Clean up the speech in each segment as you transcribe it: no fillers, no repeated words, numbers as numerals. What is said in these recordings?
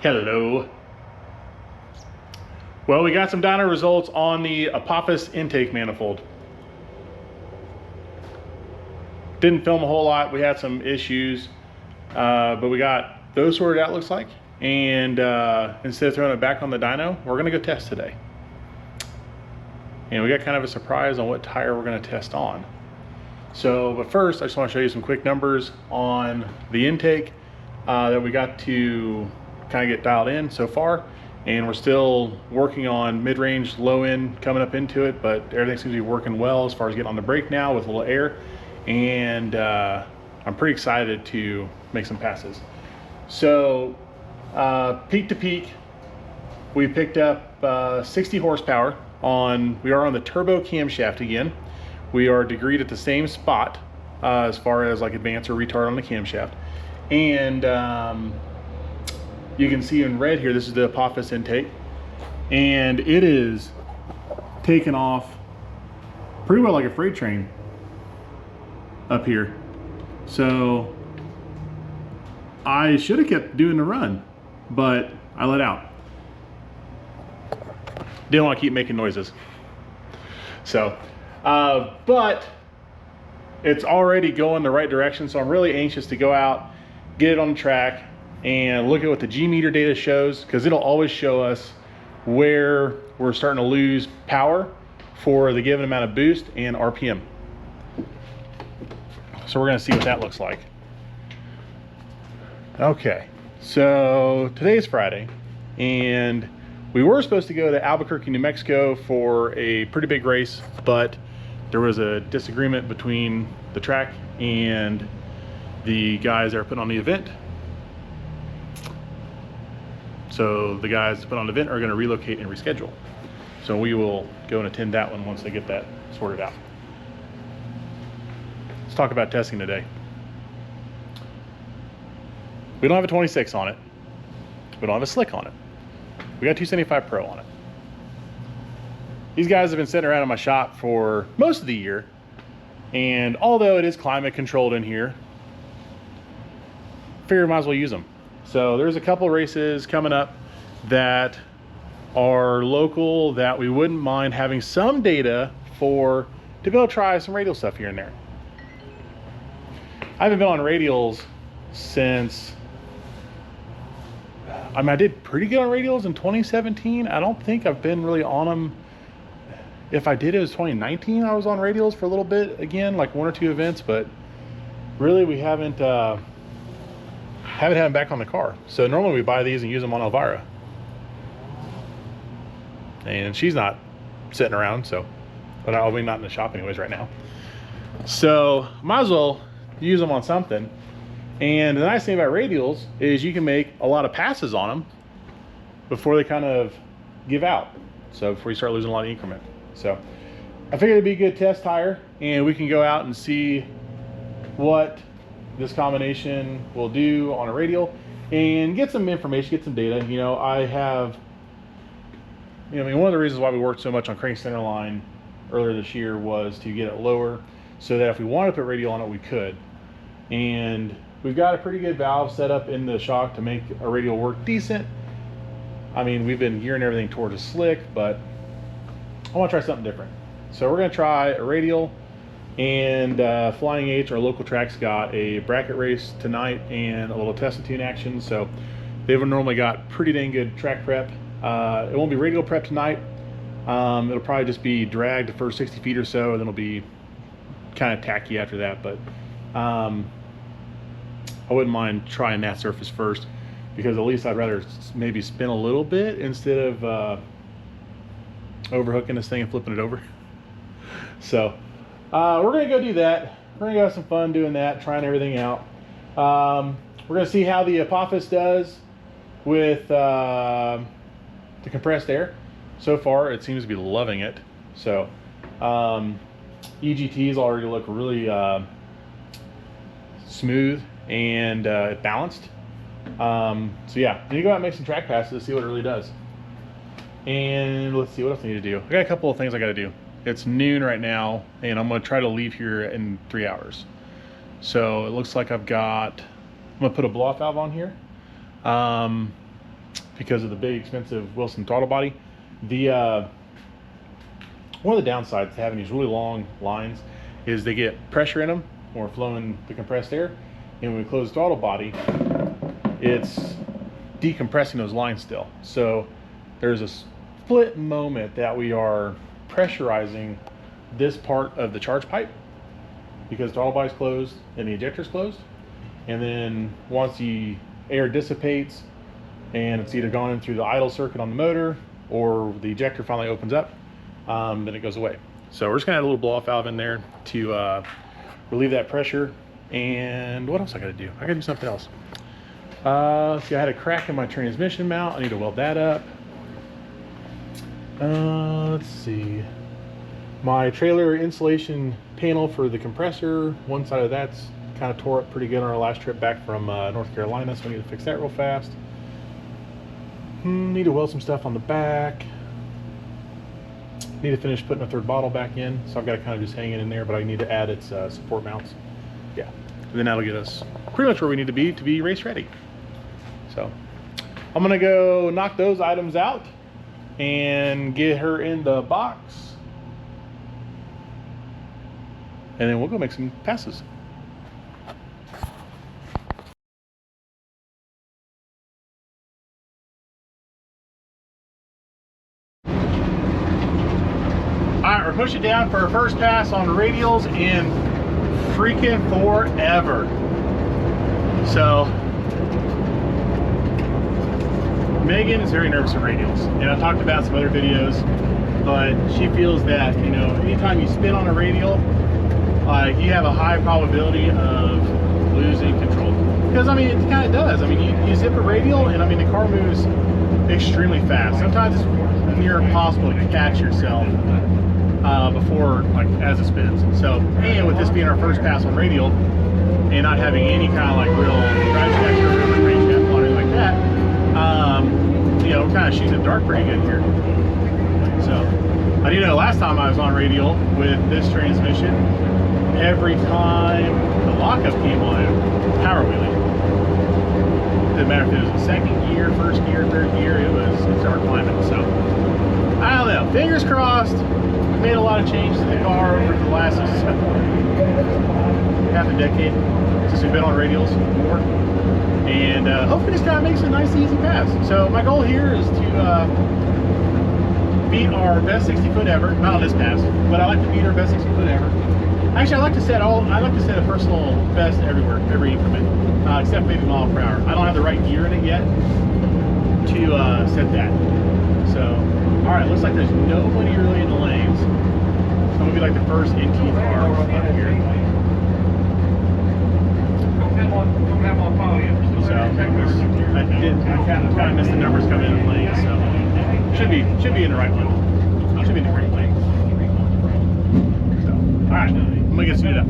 Hello. Well, we got some dyno results on the Apophis intake manifold. Didn't film a whole lot. We had some issues, but we got those sorted out, looks like. And instead of throwing it back on the dyno, we're gonna go test today. And we got kind of a surprise on what tire we're gonna test on. So, but first, I just wanna show you some quick numbers on the intake that we got to kind of get dialed in so far. And we're still working on mid-range, low end coming up into it, but everything seems to be working well as far as getting on the brake now with a little air. And I'm pretty excited to make some passes. So peak to peak, we picked up 60 horsepower on, we are on the turbo camshaft again. We are degreed at the same spot as far as like advance or retard on the camshaft. And you can see in red here, this is the Apophis intake, and it is taken off pretty well like a freight train up here. So I should have kept doing the run, but I let out. Didn't want to keep making noises. So, but it's already going the right direction, so I'm really anxious to go out, get it on the track, and look at what the G-meter data shows, because it'll always show us where we're starting to lose power for the given amount of boost and RPM. So we're gonna see what that looks like. Okay, so today's Friday, and we were supposed to go to Albuquerque, New Mexico for a pretty big race, but there was a disagreement between the track and the guys that are putting on the event. So the guys that put on the event are going to relocate and reschedule. So we will go and attend that one once they get that sorted out. Let's talk about testing today. We don't have a 26 on it. We don't have a slick on it. We got 275 Pro on it. These guys have been sitting around in my shop for most of the year. And although it is climate controlled in here, figure might as well use them. So there's a couple races coming up that are local that we wouldn't mind having some data for to be able to try some radial stuff here and there. I haven't been on radials since, I mean, I did pretty good on radials in 2017. I don't think I've been really on them. If I did, it was 2019. I was on radials for a little bit again, like one or two events, but really we haven't had them back on the car. So normally we buy these and use them on Elvira. And she's not sitting around, so, but I'll be not in the shop anyways right now. So might as well use them on something. And the nice thing about radials is you can make a lot of passes on them before they kind of give out. So before you start losing a lot of increment. So I figured it'd be a good test tire, and we can go out and see what this combination will do on a radial and get some information, get some data. You know, I have, you know, I mean, one of the reasons why we worked so much on crank center line earlier this year was to get it lower so that if we wanted to put radial on it, we could. And we've got a pretty good valve set up in the shock to make a radial work decent. I mean, we've been gearing everything towards a slick, but I want to try something different. So we're going to try a radial. And Flying H, our local track's got a bracket race tonight and a little test and tune action. So they've normally got pretty dang good track prep. It won't be radial prep tonight. It'll probably just be drag the first 60 feet or so, and then it'll be kind of tacky after that. But I wouldn't mind trying that surface first, because at least I'd rather maybe spin a little bit instead of overhooking this thing and flipping it over. So we're gonna go do that. We're gonna go have some fun doing that, trying everything out. We're gonna see how the Apophis does with the compressed air. So far, it seems to be loving it. So EGTs already look really smooth and balanced. So yeah, then you go out and make some track passes to see what it really does. And let's see what else I need to do. I got a couple of things I got to do. It's noon right now, and I'm going to try to leave here in 3 hours. So it looks like I'm going to put a blow-off valve on here. because of the big expensive Wilson throttle body. The one of the downsides to having these really long lines is they get pressure in them when we're flowing the compressed air, and when we close the throttle body, it's decompressing those lines still. So there's a split moment that we are pressurizing this part of the charge pipe because the throttle body's closed and the ejector's closed, and then once the air dissipates and it's either gone in through the idle circuit on the motor or the ejector finally opens up, then it goes away. So we're just gonna add a little blow off valve in there to relieve that pressure. And what else I gotta do? I gotta do something else. See, I had a crack in my transmission mount. I need to weld that up. Let's see. My trailer insulation panel for the compressor, one side of that's kind of tore up pretty good on our last trip back from North Carolina, so I need to fix that real fast. Need to weld some stuff on the back. Need to finish putting a third bottle back in, so I've got to kind of just hang it in there, but I need to add its support mounts. Yeah, and then that'll get us pretty much where we need to be race ready. So I'm gonna go knock those items out and get her in the box, and then we'll go make some passes. Alright, we're pushing down for our first pass on Radials in freaking forever. So Megan is very nervous of Radials, and I've talked about some other videos, but she feels that, you know, anytime you spin on a radial, like, you have a high probability of losing control. Because, I mean, it kind of does. I mean, you zip a radial, and, I mean, the car moves extremely fast. Sometimes it's near impossible to catch yourself before, like, as it spins. So, and with this being our first pass on radial, and not having any kind of, like, real drive check or range depth or anything like that, you know, we're kind of shooting in the dark pretty good here. So, I do know last time I was on radial with this transmission, every time the lockup came on, power wheeling. Didn't matter if it was the second gear, first gear, third gear, it started climbing. So, I don't know. Fingers crossed. We made a lot of changes to the car over the last half a decade since we've been on radials before. And hopefully this guy makes a nice, easy pass. So my goal here is to beat our best 60 foot ever. Not on this pass, but I like to beat our best 60 foot ever. Actually, I like to set a personal best everywhere, every increment, except maybe mile per hour. I don't have the right gear in it yet to set that. So, all right, looks like there's nobody really in the lanes. So I'm gonna be like the first NT car up here. So I kind of missed the numbers coming in the lane, so should be in the right one. Should be in the great lane. So, all right, I'm gonna get suited up.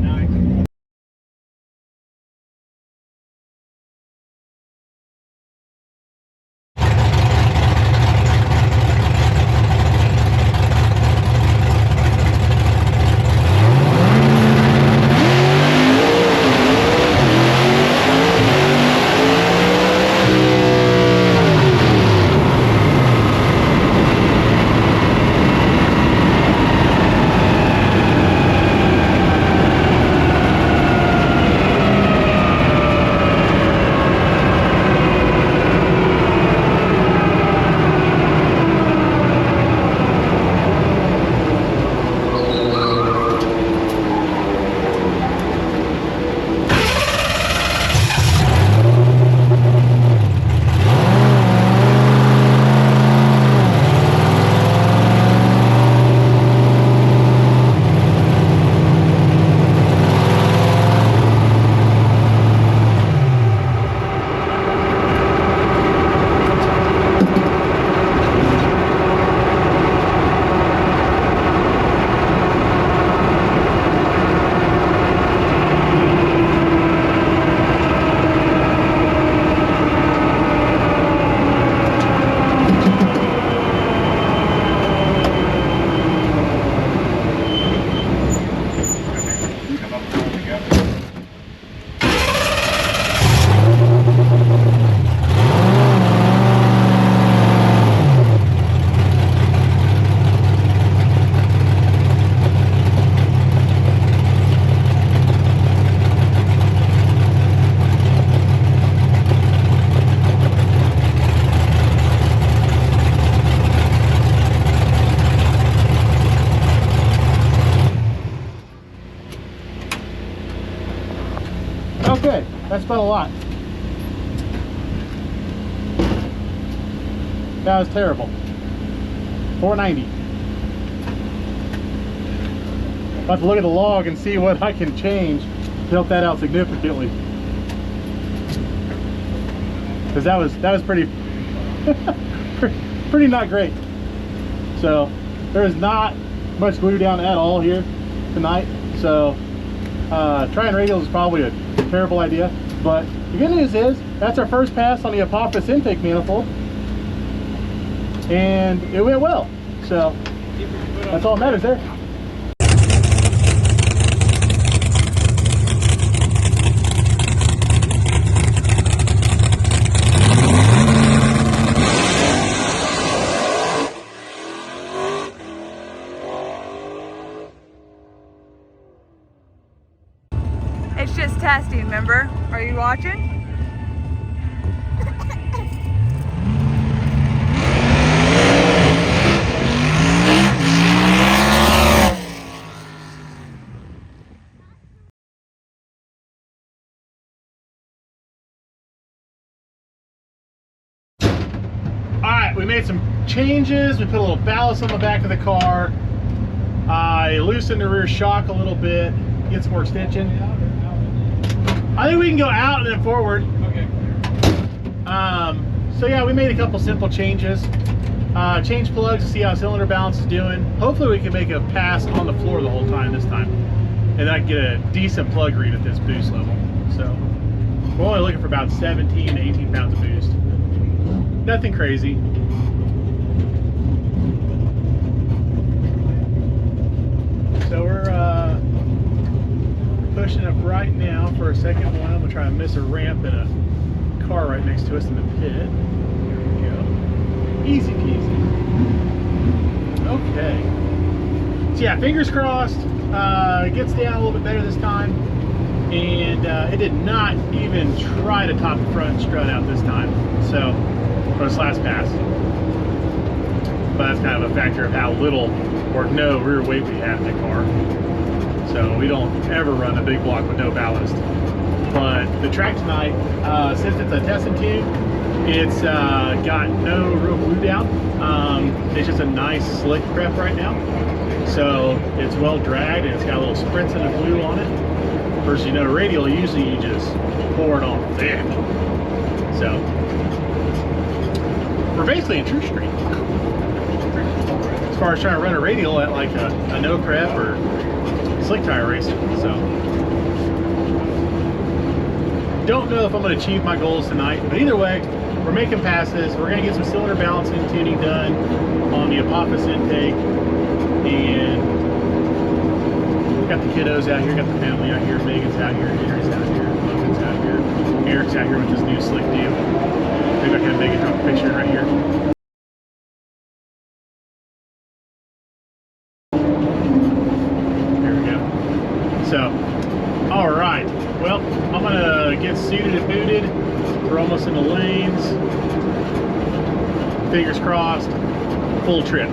spun a lot. That was terrible. 490. I'll have to look at the log and see what I can change to help that out significantly. Because that was pretty pretty not great. So there's not much glue down at all here tonight. So trying radials is probably a terrible idea. But the good news is that's our first pass on the Apophis intake manifold. And it went well. So that's all that matters there. It's just testing, remember? Are you watching? Alright, we made some changes. We put a little ballast on the back of the car. I loosened the rear shock a little bit, get some more extension. I think we can go out and then forward. Okay. So yeah, we made a couple simple changes. Change plugs to see how cylinder balance is doing. Hopefully we can make a pass on the floor the whole time this time. And then I can get a decent plug read at this boost level. So we're only looking for about 17 to 18 pounds of boost. Nothing crazy. So we're pushing up right now for a second one. I'm gonna try and miss a ramp and a car right next to us in the pit. There we go. Easy peasy. Okay. So yeah, fingers crossed. It gets down a little bit better this time. And it did not even try to top the front strut out this time. So, for this last pass. But that's kind of a factor of how little or no rear weight we have in the car. So we don't ever run a big block with no ballast. But the track tonight, since it's a test and tune, it's got no real glue down. It's just a nice slick prep right now. So it's well dragged and it's got little sprints of the glue on it. Versus, you know, radial, usually you just pour it on thick. So we're basically in True Street. As far as trying to run a radial at like a no prep or slick tire racing. So don't know if I'm going to achieve my goals tonight, but either way, we're making passes. We're going to get some cylinder balancing tuning done on the Apophis intake, and got the kiddos out here, got the family out here. Megan's out here, Henry's out here, Logan's out here, Eric's out here with this new slick deal. Maybe I can have Megan drop a picture right here. So, all right, well, I'm gonna get suited and booted. We're almost in the lanes. Fingers crossed, full trip.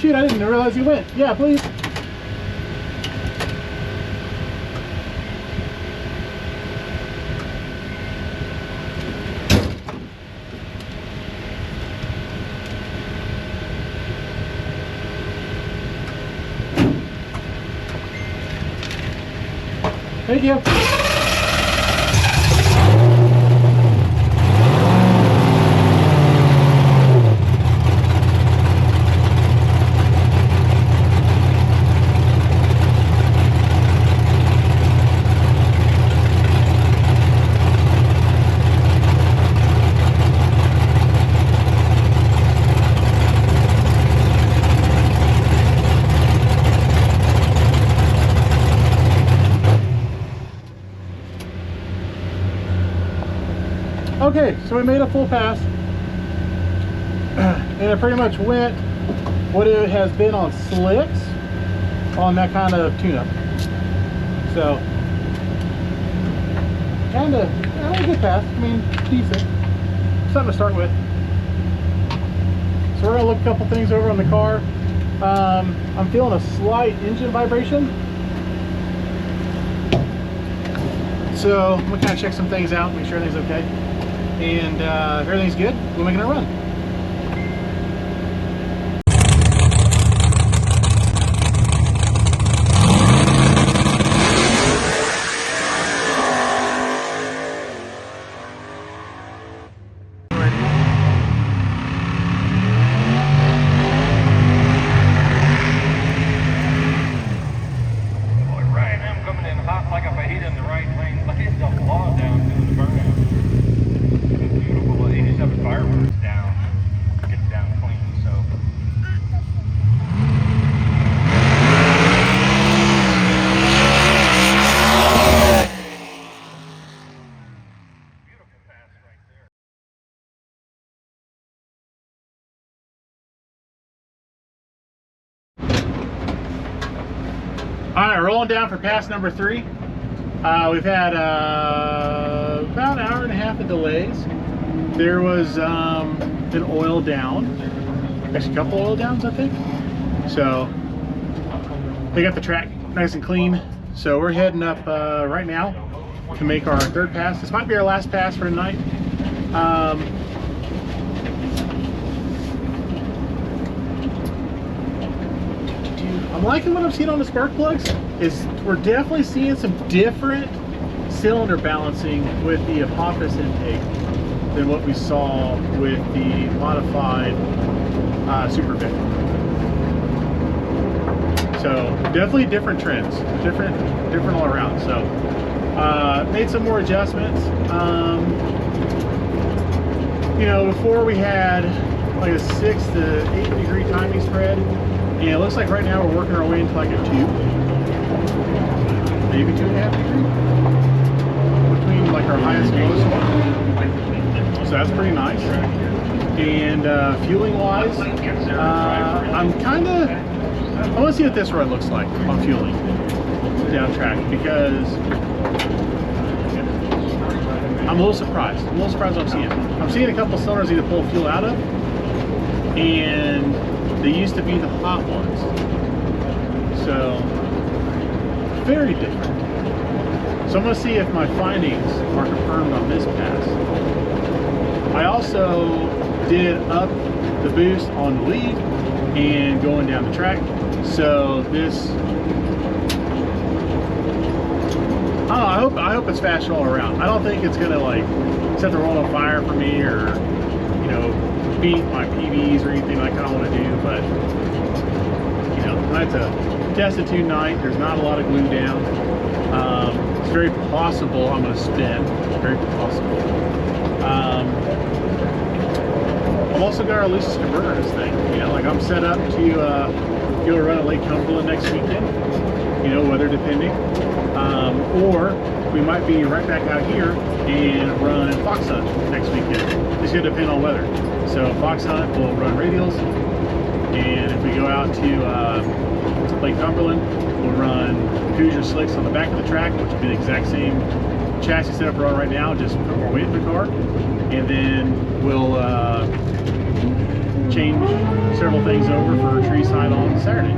shoot, I didn't realize you went. Yeah, please. Thank you. Okay, so we made a full pass, and it pretty much went what it has been on slicks on that kind of tune-up. So, kind of a good pass. I mean, decent. Something to start with. So we're gonna look a couple things over on the car. I'm feeling a slight engine vibration. So I'm gonna kind of check some things out, make sure everything's okay. And if everything's good, we're making a run. All right, rolling down for pass number 3. We've had about an hour and a half of delays. There was an oil down, actually a couple oil downs, I think. So they got the track nice and clean. So we're heading up right now to make our 3rd pass. This might be our last pass for tonight. I'm liking what I'm seeing on the spark plugs. Is we're definitely seeing some different cylinder balancing with the Apophis intake than what we saw with the modified Super Vic. So definitely different trends, different all around. So made some more adjustments. You know, before we had like a 6 to 8 degree timing spread. And it looks like right now we're working our way into like a 2, maybe 2.5 degree between like our highest and lowest one. So that's pretty nice. And fueling wise, I'm kind of, I want to see what this run looks like on fueling down track, because I'm a little surprised. I'm a little surprised what I'm seeing. I'm seeing a couple of cylinders either pull fuel out of, and they used to be the hot ones. So, very different. So I'm going to see if my findings are confirmed on this pass. I also did up the boost on the lead and going down the track. So this, I don't know, I hope it's fast all around. I don't think it's going to like set the world on fire for me, or, you know, beat my PBs or anything like I don't want to do, but you know, tonight's a tested tune night. There's not a lot of glue down. It's very possible I'm going to spin. Very possible. I've also got our loosest converter in this thing. You know, like I'm set up to go run at Lake Cumberland next weekend. You know, weather depending. Or we might be right back out here and run Fox Hunt next weekend. It's going to depend on weather. So Fox Hunt will run Radials, and if we go out to Lake Cumberland, we'll run Hoosier slicks on the back of the track, which will be the exact same chassis setup we're on right now, just put more weight in the car. And then we'll change several things over for tree side on Saturday.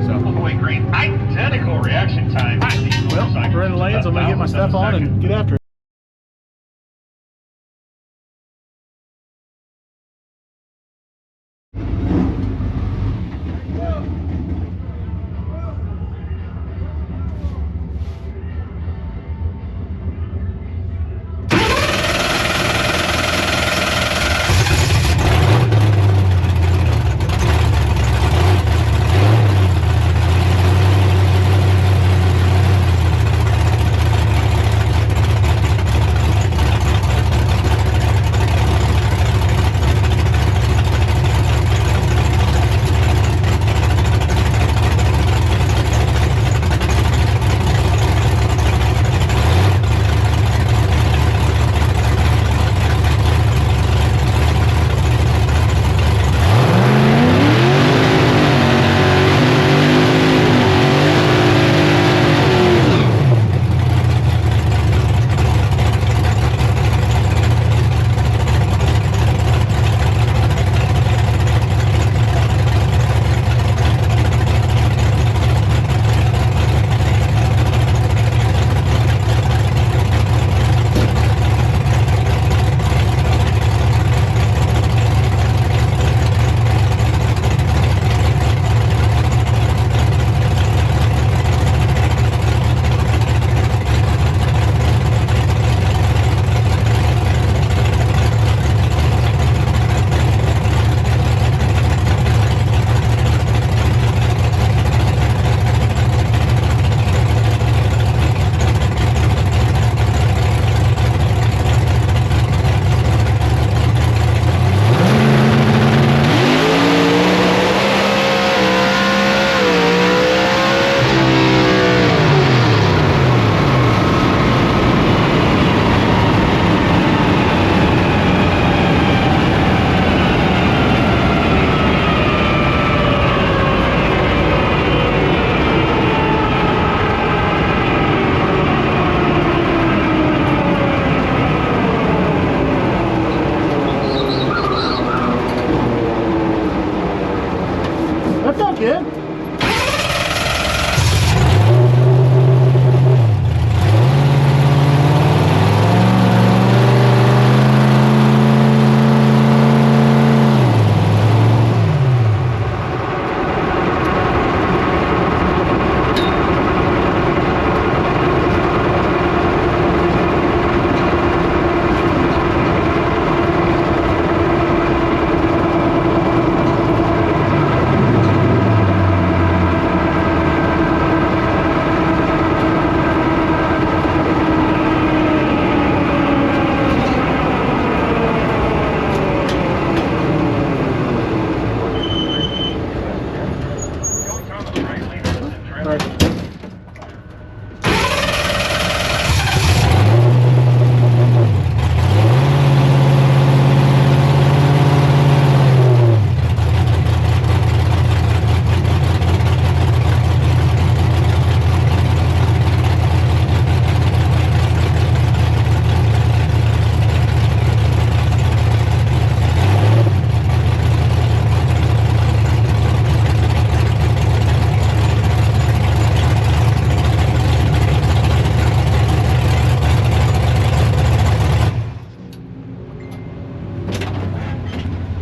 So, Boy, great identical reaction time. Well, we're in the lanes. I'm gonna get my stuff on and get after it.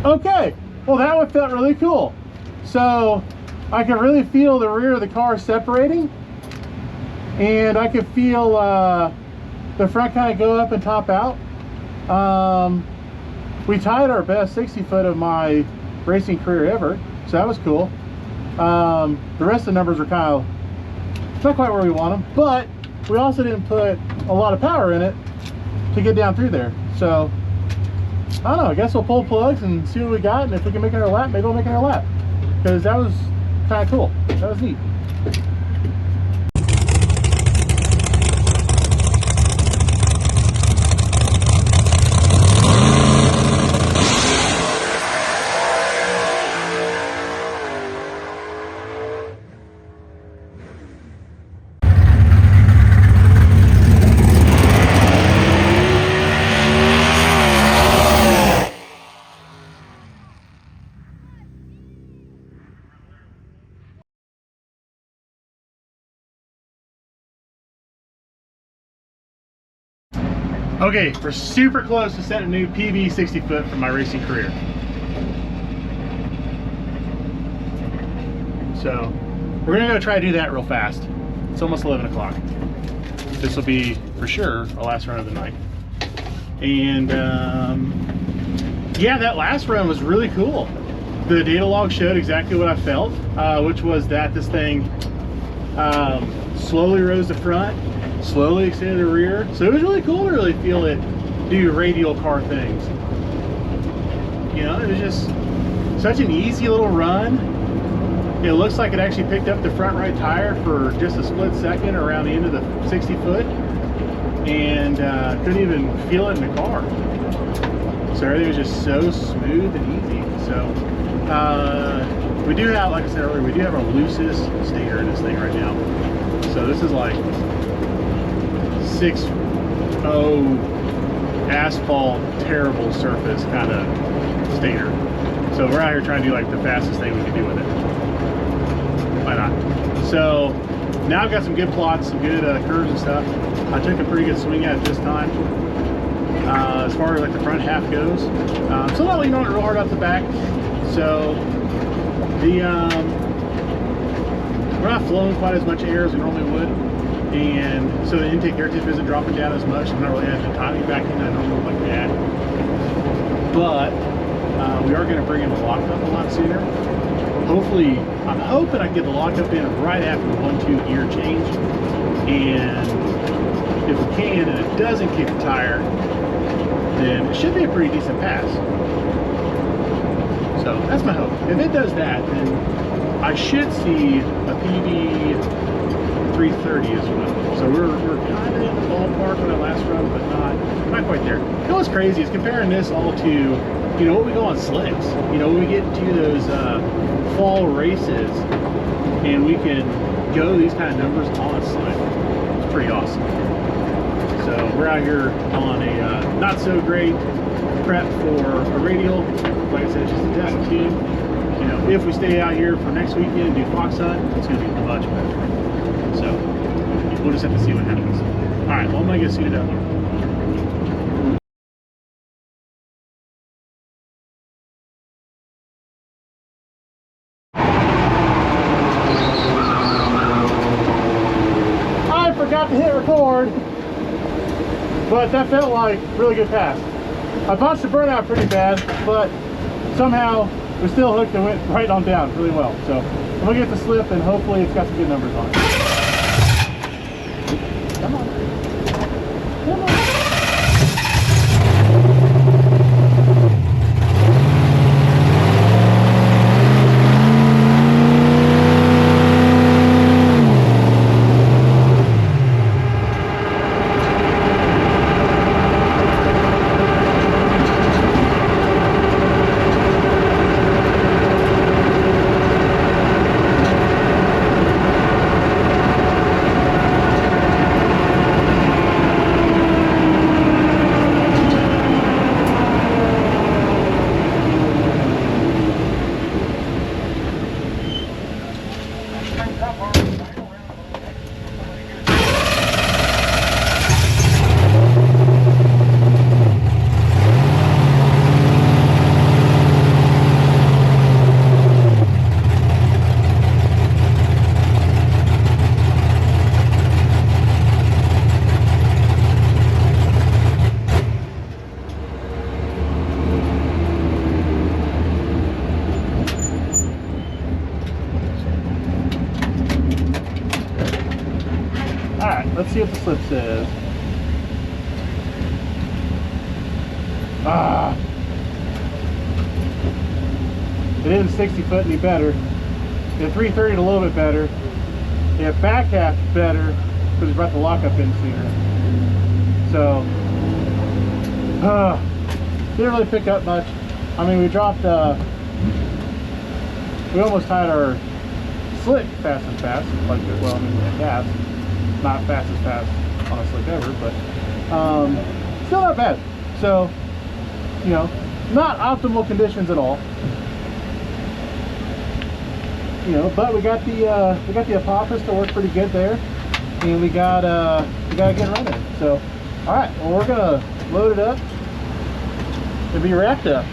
Okay, well that one felt really cool. So I could really feel the rear of the car separating, and I could feel the front kind of go up and top out. We tied our best 60 foot of my racing career ever, so that was cool. The rest of the numbers are kind of not quite where we want them, but we also didn't put a lot of power in it to get down through there. So I don't know, I guess we'll pull plugs and see what we got, and if we can make it our lap, maybe we'll make it our lap, because that was kind of cool. That was neat. Okay, we're super close to setting a new PB 60 foot for my racing career. So we're gonna go try to do that real fast. It's almost 11 o'clock. This will be for sure our last run of the night. And yeah, that last run was really cool. The data log showed exactly what I felt, which was that this thing slowly rose the front, slowly extended the rear. So it was really cool to really feel it do radial car things. You know, it was just such an easy little run. It looks like it actually picked up the front right tire for just a split second around the end of the 60 foot, and couldn't even feel it in the car. So everything was just so smooth and easy. So we do have, like I said earlier, we do have our loosest stator in this thing right now. So this is like 6.0 asphalt, terrible surface kind of stator. So we're out here trying to do like the fastest thing we can do with it. Why not? So now I've got some good plots, some good curves and stuff. I took a pretty good swing at it this time. As far as like the front half goes, still not leaning on it real hard off the back. So the we're not flowing quite as much air as we normally would, and so the intake air tip isn't dropping down as much. I'm not really having the timing back in I normally would like that. But we are going to bring in the lockup a lot sooner. Hopefully, I'm hoping I can get the lockup in right after the 1-2 gear change, and if we can and it doesn't kick the tire, then it should be a pretty decent pass. So that's my hope. If it does that, then I should see a PB 330 as well. So we're kind of in the ballpark of that last run, but not quite there. You know what's crazy is comparing this all to, you know, what we go on slicks. You know, when we get into those fall races and we can go these kind of numbers on a slick, it's pretty awesome. So we're out here on a not so great prep for a radial. Like I said, it's just a test tube. You know, if we stay out here for next weekend and do fox hunt, it's going to be much better. So we'll just have to see what happens. All right, well, I'm going to get suited up here. I forgot to hit record, but that felt like a really good pass. I bounced the burnout pretty bad, but somehow we still hooked and went right on down really well. So I'm gonna get the slip and hopefully it's got some good numbers on it. Come on. Come on. Let's see what the slip says. It isn't 60 foot any better. The 330 a little bit better. The back half better because we brought the lockup in sooner. So didn't really pick up much. I mean, we dropped we almost tied our slick fast and fast, like, well, I mean, the gas. Not fast as fast on a slick ever, but still not bad. So, you know, not optimal conditions at all. You know, but we got the Apophis to work pretty good there, and we got a good running. So All right, well, we're gonna load it up to be wrapped up.